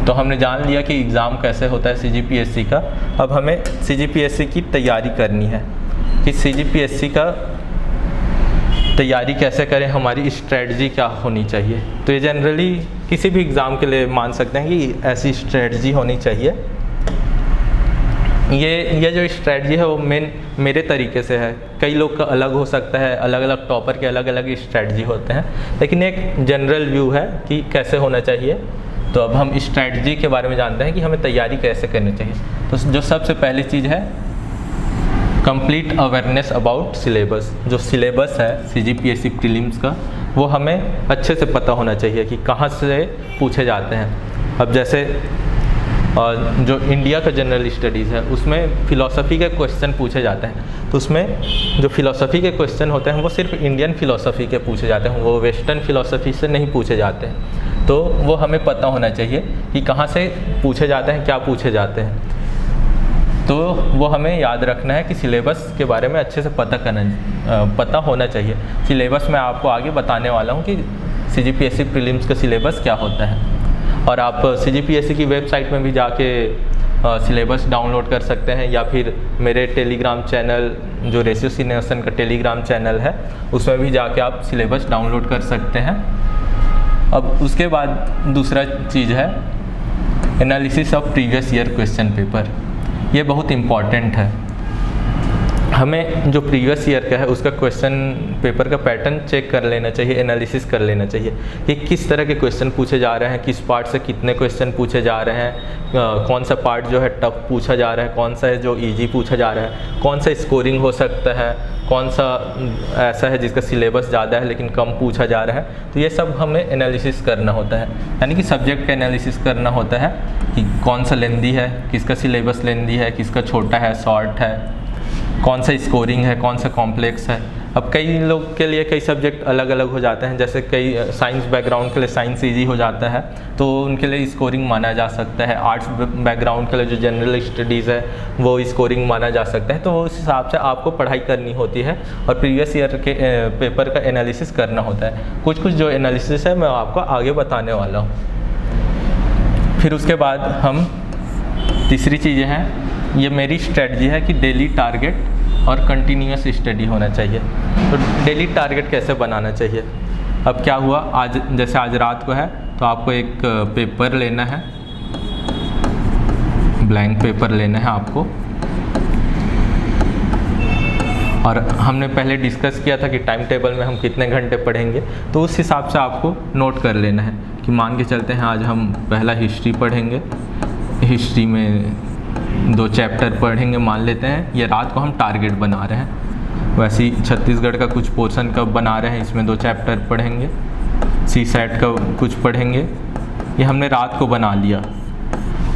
तो हमने जान लिया कि एग्ज़ाम कैसे होता है CGPSC का। अब हमें CGPSC की तैयारी करनी है कि CGPSC का तैयारी कैसे करें, हमारी स्ट्रेटजी क्या होनी चाहिए। तो ये जनरली किसी भी एग्ज़ाम के लिए मान सकते हैं कि ऐसी स्ट्रेटजी होनी चाहिए। ये जो स्ट्रेटजी है वो मेरे तरीके से है, कई लोग का अलग हो सकता है, अलग अलग टॉपर के अलग अलग स्ट्रेटजी होते हैं, लेकिन एक जनरल व्यू है कि कैसे होना चाहिए। तो अब हम स्ट्रेटजी के बारे में जानते हैं कि हमें तैयारी कैसे करनी चाहिए। तो जो सबसे पहली चीज़ है कंप्लीट अवेयरनेस अबाउट सिलेबस। जो सिलेबस है CGPSC प्रीलिम्स का वो हमें अच्छे से पता होना चाहिए कि कहाँ से पूछे जाते हैं। अब जैसे जो इंडिया का जनरल स्टडीज़ है उसमें फ़िलॉसफी के क्वेश्चन पूछे जाते हैं, तो उसमें जो फ़िलॉसफी के क्वेश्चन होते हैं वो सिर्फ इंडियन फ़िलॉसफी के पूछे जाते हैं, वो वेस्टर्न फ़िलॉसफी से नहीं पूछे जाते हैं। तो वो हमें पता होना चाहिए कि कहाँ से पूछे जाते हैं, क्या पूछे जाते हैं। तो वो हमें याद रखना है कि सिलेबस के बारे में अच्छे से पता होना चाहिए। सिलेबस मैं आपको आगे बताने वाला हूँ कि CGPSC प्रीलिम्स का सिलेबस क्या होता है। और आप CGPSC की वेबसाइट में भी जाके सिलेबस डाउनलोड कर सकते हैं, या फिर मेरे टेलीग्राम चैनल जो रेशियोसिनेशन का टेलीग्राम चैनल है उसमें भी जाके आप सिलेबस डाउनलोड कर सकते हैं। अब उसके बाद दूसरा चीज़ है analysis of previous year question paper. ये बहुत इम्पॉर्टेंट है। हमें जो प्रीवियस ईयर का है उसका क्वेश्चन पेपर का पैटर्न चेक कर लेना चाहिए, एनालिसिस कर लेना चाहिए कि किस तरह के क्वेश्चन पूछे जा रहे हैं, किस पार्ट से कितने क्वेश्चन पूछे जा रहे हैं, कौन सा पार्ट जो है टफ पूछा जा रहा है, कौन सा है जो इजी पूछा जा रहा है, कौन सा स्कोरिंग हो सकता है, कौन सा ऐसा है जिसका सिलेबस ज़्यादा है लेकिन कम पूछा जा रहा है। तो ये सब हमें एनालिसिस करना होता है, यानी कि सब्जेक्ट का एनालिसिस करना होता है कि कौन सा लेंदी है, किसका सिलेबस लेंदी है, किसका छोटा है, शॉर्ट है, कौन सा स्कोरिंग है, कौन सा कॉम्प्लेक्स है। अब कई लोग के लिए कई सब्जेक्ट अलग अलग हो जाते हैं, जैसे कई साइंस बैकग्राउंड के लिए साइंस इजी हो जाता है तो उनके लिए स्कोरिंग माना जा सकता है। आर्ट्स बैकग्राउंड के लिए जो जनरल स्टडीज़ है वो स्कोरिंग माना जा सकता है। तो उस हिसाब से आपको पढ़ाई करनी होती है और प्रीवियस ईयर के पेपर का एनालिसिस करना होता है। कुछ जो एनालिसिस है मैं आपको आगे बताने वाला हूँ। फिर उसके बाद हम तीसरी चीज़ें हैं, ये मेरी स्ट्रेटजी है कि डेली टारगेट और कंटिन्यूअस स्टडी होना चाहिए। तो डेली टारगेट कैसे बनाना चाहिए। अब क्या हुआ, आज जैसे आज रात को है तो आपको एक पेपर लेना है, ब्लैंक पेपर लेना है आपको, और हमने पहले डिस्कस किया था कि टाइम टेबल में हम कितने घंटे पढ़ेंगे, तो उस हिसाब से आपको नोट कर लेना है कि मान के चलते हैं आज हम पहला हिस्ट्री पढ़ेंगे, हिस्ट्री में 2 चैप्टर पढ़ेंगे मान लेते हैं, ये रात को हम टारगेट बना रहे हैं। वैसे ही छत्तीसगढ़ का कुछ पोर्शन का बना रहे हैं, इसमें 2 चैप्टर पढ़ेंगे, CSAT का कुछ पढ़ेंगे, ये हमने रात को बना लिया।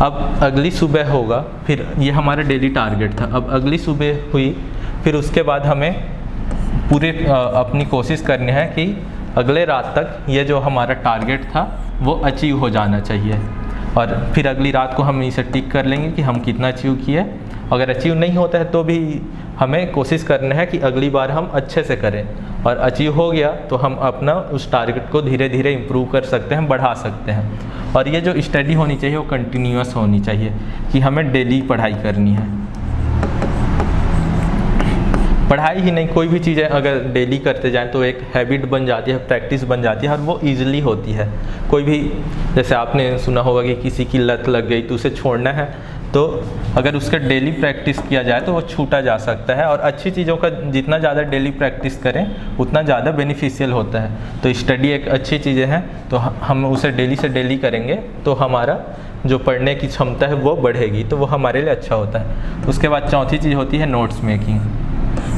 अब अगली सुबह होगा, फिर ये हमारा डेली टारगेट था। अब अगली सुबह हुई, फिर उसके बाद हमें पूरे अपनी कोशिश करनी है कि अगले रात तक ये जो हमारा टारगेट था वो अचीव हो जाना चाहिए। और फिर अगली रात को हम इसे टिक कर लेंगे कि हम कितना अचीव किए। अगर अचीव नहीं होता है तो भी हमें कोशिश करना है कि अगली बार हम अच्छे से करें, और अचीव हो गया तो हम अपना उस टारगेट को धीरे धीरे इम्प्रूव कर सकते हैं, बढ़ा सकते हैं। और ये जो स्टडी होनी चाहिए वो कंटिन्यूअस होनी चाहिए कि हमें डेली पढ़ाई करनी है। पढ़ाई ही नहीं, कोई भी चीज़ें अगर डेली करते जाएं तो एक हैबिट बन जाती है, प्रैक्टिस बन जाती है और वो ईजिली होती है। कोई भी, जैसे आपने सुना होगा कि किसी की लत लग गई तो उसे छोड़ना है, तो अगर उसका डेली प्रैक्टिस किया जाए तो वो छूटा जा सकता है। और अच्छी चीज़ों का जितना ज़्यादा डेली प्रैक्टिस करें उतना ज़्यादा बेनिफिशियल होता है। तो स्टडी एक अच्छी चीज़ें हैं, तो हम उसे डेली से डेली करेंगे तो हमारा जो पढ़ने की क्षमता है वो बढ़ेगी, तो वो हमारे लिए अच्छा होता है। उसके बाद चौथी चीज़ होती है नोट्स मेकिंग।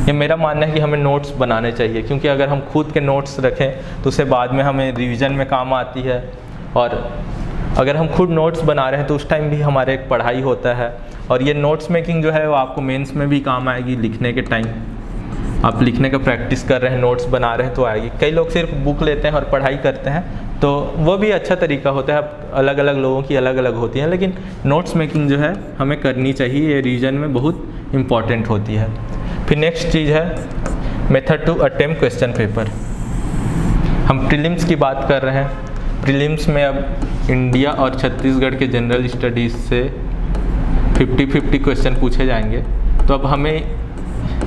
ये मेरा मानना है कि हमें नोट्स बनाने चाहिए, क्योंकि अगर हम खुद के नोट्स रखें तो उसे बाद में हमें रिवीजन में काम आती है। और अगर हम खुद नोट्स बना रहे हैं तो उस टाइम भी हमारे एक पढ़ाई होता है। और ये नोट्स मेकिंग जो है वो आपको मेंस में भी काम आएगी, लिखने के टाइम आप लिखने का प्रैक्टिस कर रहे हैं, नोट्स बना रहे हैं तो आएगी। कई लोग सिर्फ बुक लेते हैं और पढ़ाई करते हैं, तो वो भी अच्छा तरीका होता है, अलग अलग लोगों की अलग अलग होती हैं, लेकिन नोट्स मेकिंग जो है हमें करनी चाहिए, ये रिवीजन में बहुत इम्पॉर्टेंट होती है। फिर नेक्स्ट चीज़ है method to attempt question paper. हम प्रीलिम्स की बात कर रहे हैं। प्रीलिम्स में अब इंडिया और छत्तीसगढ़ के जनरल स्टडीज़ से 50-50 क्वेश्चन पूछे जाएंगे। तो अब हमें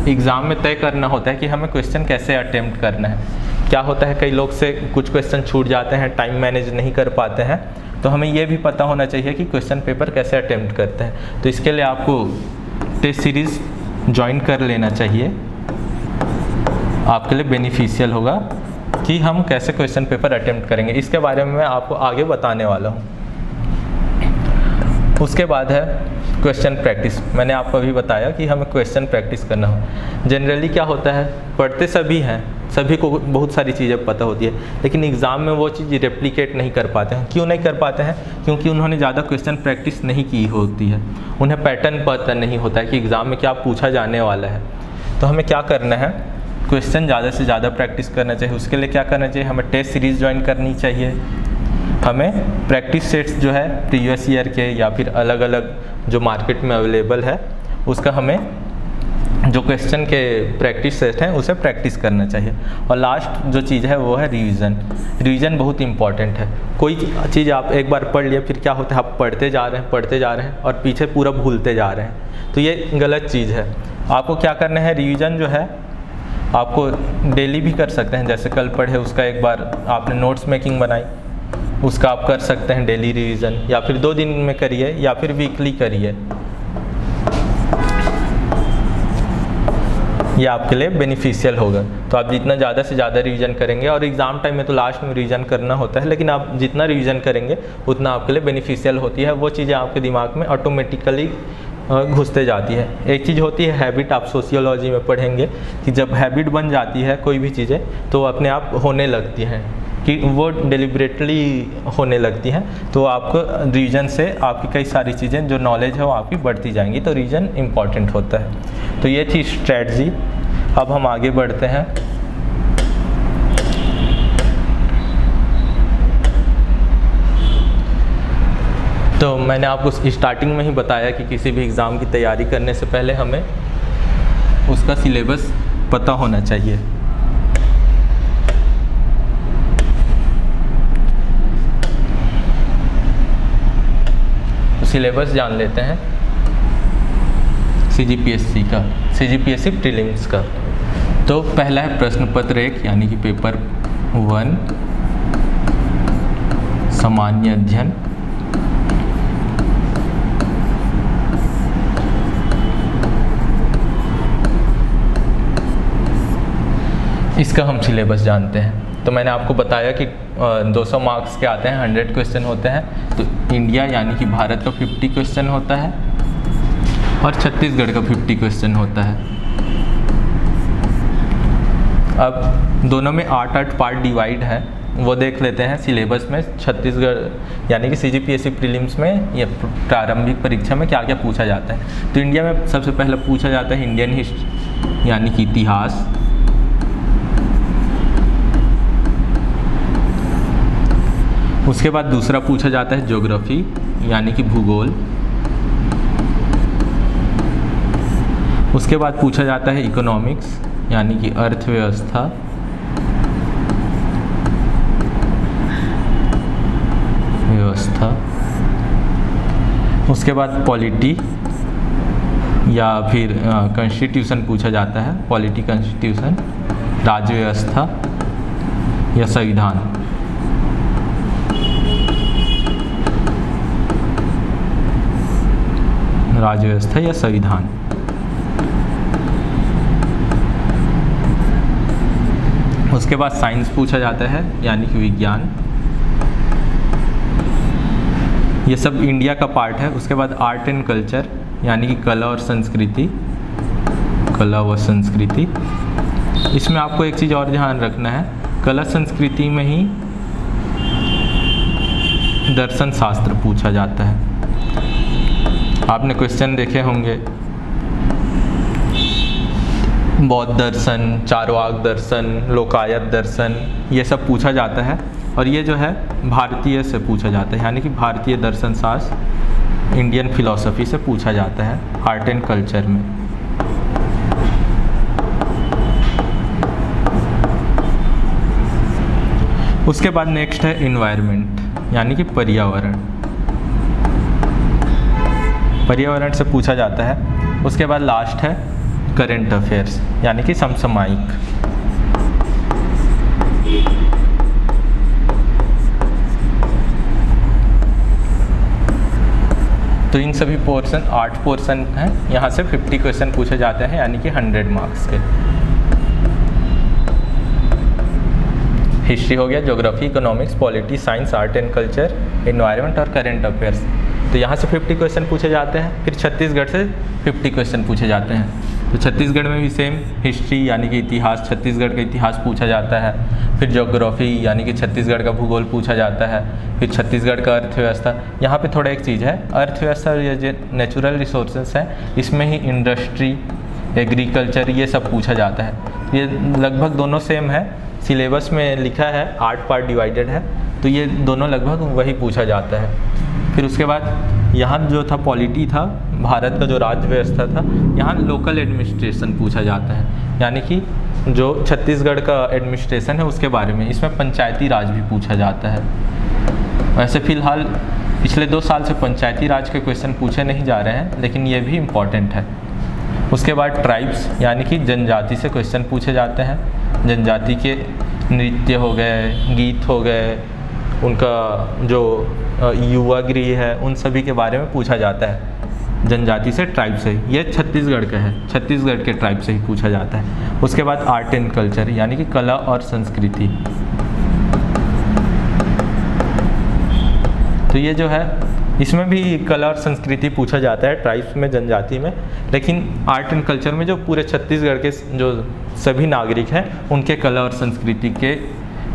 एग्ज़ाम में तय करना होता है कि हमें क्वेश्चन कैसे अटेम्प्ट करना है। क्या होता है, कई लोग से कुछ क्वेश्चन छूट जाते हैं, टाइम मैनेज नहीं कर पाते हैं, तो हमें ये भी पता होना चाहिए कि क्वेश्चन पेपर कैसे अटेम्प्ट करते हैं। तो इसके लिए आपको टेस्ट सीरीज़ ज्वाइन कर लेना चाहिए, आपके लिए बेनिफिशियल होगा कि हम कैसे क्वेश्चन पेपर अटेम्प्ट करेंगे। इसके बारे में मैं आपको आगे बताने वाला हूँ। उसके बाद है क्वेश्चन प्रैक्टिस। मैंने आपको अभी बताया कि हमें क्वेश्चन प्रैक्टिस करना हो। जनरली क्या होता है, पढ़ते सभी हैं, सभी को बहुत सारी चीज़ें पता होती है, लेकिन एग्ज़ाम में वो चीज़ रेप्लिकेट नहीं कर पाते हैं। क्यों नहीं कर पाते हैं? क्योंकि उन्होंने ज़्यादा क्वेश्चन प्रैक्टिस नहीं की होती है, उन्हें पैटर्न पता नहीं होता है कि एग्ज़ाम में क्या पूछा जाने वाला है। तो हमें क्या करना है, क्वेश्चन ज़्यादा से ज़्यादा प्रैक्टिस करना चाहिए। उसके लिए क्या करना चाहिए, हमें टेस्ट सीरीज़ ज्वाइन करनी चाहिए, हमें प्रैक्टिस सेट्स जो है प्रीवियस ईयर के या फिर अलग अलग जो मार्केट में अवेलेबल है उसका हमें जो क्वेश्चन के प्रैक्टिस सेट हैं उसे प्रैक्टिस करना चाहिए। और लास्ट जो चीज़ है वो है रिवीजन। रिवीजन बहुत इंपॉर्टेंट है। कोई चीज़ आप एक बार पढ़ लिया, फिर क्या होता है, आप पढ़ते जा रहे हैं और पीछे पूरा भूलते जा रहे हैं, तो ये गलत चीज़ है। आपको क्या करना है, रिवीजन जो है आपको डेली भी कर सकते हैं। जैसे कल पढ़े उसका एक बार आपने नोट्स मेकिंग बनाई, उसका आप कर सकते हैं डेली रिवीजन, या फिर 2 दिन में करिए या फिर वीकली करिए, ये आपके लिए बेनिफिशियल होगा। तो आप जितना ज़्यादा से ज़्यादा रिवीजन करेंगे, और एग्ज़ाम टाइम में तो लास्ट में रिवीजन करना होता है, लेकिन आप जितना रिवीजन करेंगे उतना आपके लिए बेनिफिशियल होती है। वो चीज़ें आपके दिमाग में ऑटोमेटिकली घुसते जाती है। एक चीज़ होती है हैबिट, आप सोशियोलॉजी में पढ़ेंगे कि जब हैबिट बन जाती है कोई भी चीज़ें तो अपने आप होने लगती हैं, कि वो डेलिब्रेटली होने लगती हैं। तो आपको रीजन से आपकी कई सारी चीज़ें जो नॉलेज है वो आपकी बढ़ती जाएंगी। तो रीजन इम्पॉर्टेंट होता है। तो ये थी स्ट्रैटेजी। अब हम आगे बढ़ते हैं। तो मैंने आपको स्टार्टिंग में ही बताया कि किसी भी एग्ज़ाम की तैयारी करने से पहले हमें उसका सिलेबस पता होना चाहिए। सिलेबस जान लेते हैं CGPSC का, CGPSC प्रीलिम्स का। तो पहला है प्रश्न पत्र 1 यानी कि पेपर 1 सामान्य अध्ययन। इसका हम सिलेबस जानते हैं। तो मैंने आपको बताया कि 200 मार्क्स के आते हैं, 100 क्वेश्चन होते हैं। तो इंडिया यानी कि भारत का 50 क्वेश्चन होता है और छत्तीसगढ़ का 50 क्वेश्चन होता है। अब दोनों में 8-8 पार्ट डिवाइड है, वो देख लेते हैं सिलेबस में। छत्तीसगढ़ यानी कि CGPSC प्रीलिम्स में या प्रारंभिक परीक्षा में क्या क्या पूछा जाता है। तो इंडिया में सबसे पहले पूछा जाता है इंडियन हिस्ट्री यानी कि इतिहास। उसके बाद दूसरा पूछा जाता है ज्योग्राफी यानी कि भूगोल। उसके बाद पूछा जाता है इकोनॉमिक्स यानी कि अर्थव्यवस्था। उसके बाद पॉलिटी या फिर कॉन्स्टिट्यूशन पूछा जाता है, पॉलिटी कॉन्स्टिट्यूशन, राज्य व्यवस्था या संविधान। राज्य व्यवस्था या संविधान। उसके बाद साइंस पूछा जाता है यानी कि विज्ञान। ये सब इंडिया का पार्ट है। उसके बाद आर्ट एंड कल्चर यानी कि कला और संस्कृति, कला व संस्कृति। इसमें आपको एक चीज़ और ध्यान रखना है, कला संस्कृति में ही दर्शन शास्त्र पूछा जाता है। आपने क्वेश्चन देखे होंगे, बौद्ध दर्शन, चारवाक दर्शन, लोकायत दर्शन, ये सब पूछा जाता है। और ये जो है भारतीय से पूछा जाता है यानी कि भारतीय दर्शन शास्त्र, इंडियन फिलॉसफी से पूछा जाता है आर्ट एंड कल्चर में। उसके बाद नेक्स्ट है इन्वायरमेंट। यानी कि पर्यावरण, पर्यावरण से पूछा जाता है। उसके बाद लास्ट है करंट अफेयर्स, यानी कि समसामयिक। तो इन सभी पोर्शन 8 पोर्शन हैं, यहाँ से 50 क्वेश्चन पूछे जाते हैं, यानी कि 100 मार्क्स के। हिस्ट्री हो गया, geography, economics, polity, science, art and culture, environment और करंट अफेयर्स। तो यहाँ से 50 क्वेश्चन पूछे जाते हैं। फिर छत्तीसगढ़ से 50 क्वेश्चन पूछे जाते हैं। तो छत्तीसगढ़ में भी सेम हिस्ट्री यानी कि इतिहास, छत्तीसगढ़ का इतिहास पूछा जाता है। फिर ज्योग्राफी यानी कि छत्तीसगढ़ का भूगोल पूछा जाता है। फिर छत्तीसगढ़ का अर्थव्यवस्था। यहाँ पे थोड़ा एक चीज़ है, अर्थव्यवस्था ये जो नेचुरल रिसोर्सेस है, इसमें ही इंडस्ट्री, एग्रीकल्चर, ये सब पूछा जाता है। ये लगभग दोनों सेम है, सिलेबस में लिखा है 8 पार्ट डिवाइडेड है, तो ये दोनों लगभग वही पूछा जाता है। फिर उसके बाद यहाँ जो था पॉलिटी था, भारत का जो राज्य व्यवस्था था, यहाँ लोकल एडमिनिस्ट्रेशन पूछा जाता है, यानी कि जो छत्तीसगढ़ का एडमिनिस्ट्रेशन है उसके बारे में। इसमें पंचायती राज भी पूछा जाता है। वैसे फ़िलहाल पिछले 2 साल से पंचायती राज के क्वेश्चन पूछे नहीं जा रहे हैं, लेकिन ये भी इम्पॉर्टेंट है। उसके बाद ट्राइब्स यानी कि जनजाति से क्वेश्चन पूछे जाते हैं। जनजाति के नृत्य हो गए, गीत हो गए, उनका जो युवा गृह है, उन सभी के बारे में पूछा जाता है जनजाति से, ट्राइब से। ये छत्तीसगढ़ का है, छत्तीसगढ़ के ट्राइब से ही पूछा जाता है। उसके बाद आर्ट एंड कल्चर यानी कि कला और संस्कृति। तो ये जो है इसमें भी कला और संस्कृति पूछा जाता है ट्राइब्स में, जनजाति में। लेकिन आर्ट एंड कल्चर में जो पूरे छत्तीसगढ़ के जो सभी नागरिक हैं उनके कला और संस्कृति के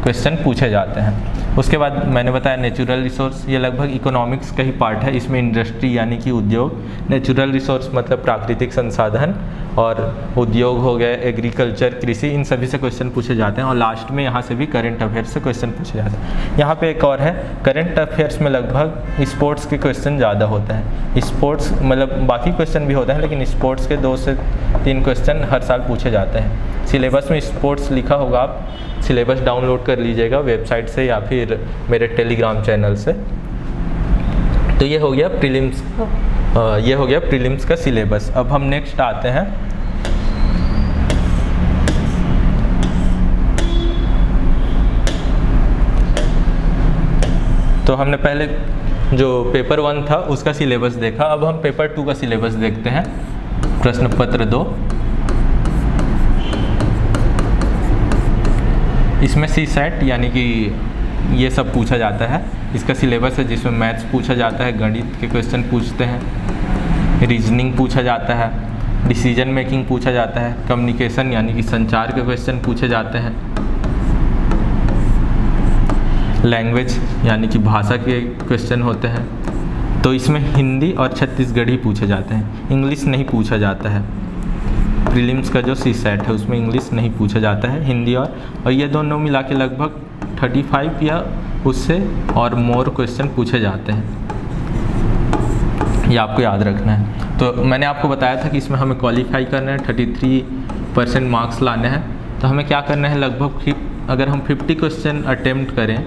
क्वेश्चन पूछे जाते हैं। उसके बाद मैंने बताया नेचुरल रिसोर्स, ये लगभग इकोनॉमिक्स का ही पार्ट है। इसमें इंडस्ट्री यानी कि उद्योग, नेचुरल रिसोर्स मतलब प्राकृतिक संसाधन, और उद्योग हो गए, एग्रीकल्चर, कृषि, इन सभी से क्वेश्चन पूछे जाते हैं। और लास्ट में यहाँ से भी करंट अफेयर्स से क्वेश्चन पूछे जाते हैं। यहाँ पे एक और है, करंट अफेयर्स में लगभग स्पोर्ट्स के क्वेश्चन ज़्यादा होते हैं। स्पोर्ट्स मतलब बाकी क्वेश्चन भी होते हैं, लेकिन स्पोर्ट्स के 2 से 3 क्वेश्चन हर साल पूछे जाते हैं। सिलेबस में स्पोर्ट्स लिखा होगा, आप सिलेबस डाउनलोड कर लीजिएगा वेबसाइट से या फिर मेरे टेलीग्राम चैनल से। तो ये हो गया प्रीलिम्स, ये हो गया प्रीलिम्स का सिलेबस। अब हम नेक्स्ट आते हैं तो हमने पहले जो पेपर 1 था उसका सिलेबस देखा। अब हम पेपर 2 का सिलेबस देखते हैं। प्रश्न पत्र 2, इसमें CSAT यानी कि ये सब पूछा जाता है। इसका सिलेबस है जिसमें मैथ्स पूछा जाता है, गणित के क्वेश्चन पूछते हैं, रीजनिंग पूछा जाता है, डिसीजन मेकिंग पूछा जाता है, कम्युनिकेशन यानी कि संचार के क्वेश्चन पूछे जाते हैं, लैंग्वेज यानी कि भाषा के क्वेश्चन होते हैं। तो इसमें हिंदी और छत्तीसगढ़ी पूछे जाते हैं, इंग्लिश नहीं पूछा जाता है। प्रीलिम्स का जो CSAT है उसमें इंग्लिश नहीं पूछा जाता है, हिंदी और ये दोनों मिला के लगभग 35 या उससे और मोर क्वेश्चन पूछे जाते हैं। ये आपको याद रखना है। तो मैंने आपको बताया था कि इसमें हमें क्वालिफाई करना है, 33% मार्क्स लाने हैं। तो हमें क्या करना है, लगभग अगर हम 50 क्वेश्चन अटेम्प्ट करें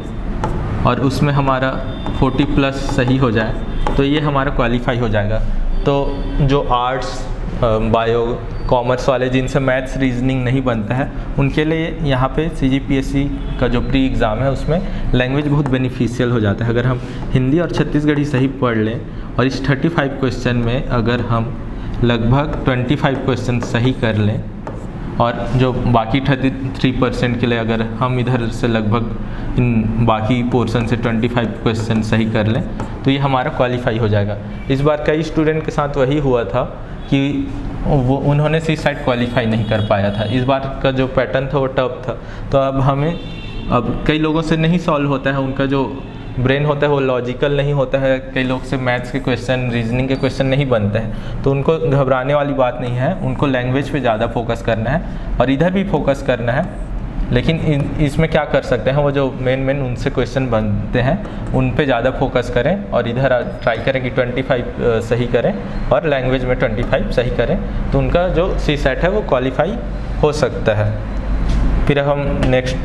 और उसमें हमारा 40+ सही हो जाए तो ये हमारा क्वालिफाई हो जाएगा। तो जो आर्ट्स, बायो, कॉमर्स वाले जिनसे मैथ्स, रीजनिंग नहीं बनता है, उनके लिए यहाँ पे CGPSC का जो प्री एग्ज़ाम है उसमें लैंग्वेज बहुत बेनिफिशियल हो जाता है। अगर हम हिंदी और छत्तीसगढ़ी सही पढ़ लें और इस 35 क्वेश्चन में अगर हम लगभग 25 क्वेश्चन सही कर लें और जो बाकी 33% के लिए अगर हम इधर से लगभग इन बाकी पोर्शन से 25 क्वेश्चन सही कर लें तो ये हमारा क्वालिफाई हो जाएगा। इस बार कई स्टूडेंट के साथ वही हुआ था कि वो उन्होंने CSAT क्वालिफाई नहीं कर पाया था। इस बार का जो पैटर्न था वो टफ था। तो अब कई लोगों से नहीं सॉल्व होता है, उनका जो ब्रेन होता है वो लॉजिकल नहीं होता है, कई लोग से मैथ्स के क्वेश्चन, रीजनिंग के क्वेश्चन नहीं बनते हैं। तो उनको घबराने वाली बात नहीं है, उनको लैंग्वेज पे ज़्यादा फोकस करना है और इधर भी फोकस करना है। लेकिन इसमें क्या कर सकते हैं, वो जो मेन उनसे क्वेश्चन बनते हैं उन पे ज़्यादा फोकस करें और इधर ट्राई करें कि 25 सही करें और लैंग्वेज में 25 सही करें, तो उनका जो CSAT है वो क्वालिफाई हो सकता है। फिर हम नेक्स्ट